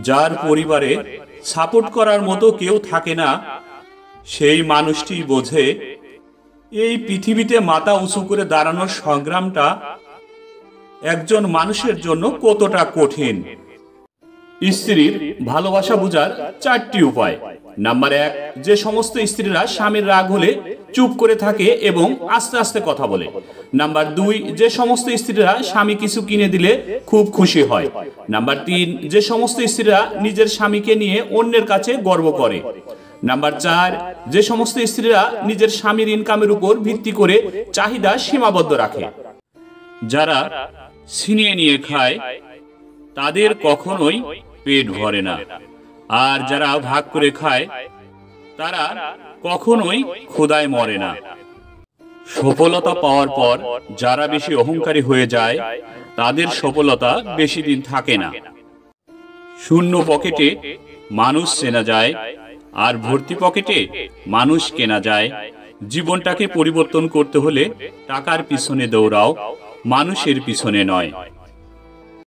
যার পরিবারে সাপোর্ট করার মতো কেউ থাকে না, সেই মানুষটি বোঝে এই পৃথিবীতে মাথা উঁচু করে দাঁড়ানোর সংগ্রামটা একজন মানুষের জন্য কতটা কঠিন। স্ত্রীর ভালোবাসা বোঝার 4টি উপায়। নাম্বার 1, যে সমস্ত স্ত্রীরা স্বামীর রাগ হলে চুপ করে থাকে এবং আস্তে আস্তে কথা বলে। নাম্বার 2, যে সমস্ত স্ত্রীরা স্বামী কিছু কিনে দিলে খুব খুশি হয়। নাম্বার 3, যে সমস্ত স্ত্রীরা নিজের স্বামীকে নিয়ে অন্যের কাছে গর্ব করে। নাম্বার 4, যে সমস্ত স্ত্রীরা নিজের স্বামীর ইনকামের উপর ভিত্তি করে চাহিদা সীমাবদ্ধ রাখে। যারা ছিনিয়ে নিয়ে খায় তাদের কখনোই পেট ভরে না, আর যারা ভাগ করে খায় তারা কখনোই ক্ষুধায় মরে না। সফলতা পাওয়ার পর যারা বেশি অহংকারী হয়ে যায় তাদের সফলতা বেশি দিন থাকে না। শূন্য পকেটে মানুষ চেনা যায়, আর ভর্তি পকেটে মানুষ কেনা যায়। জীবনটাকে পরিবর্তন করতে হলে টাকার পিছনে দৌড়াও, মানুষের পিছনে নয়।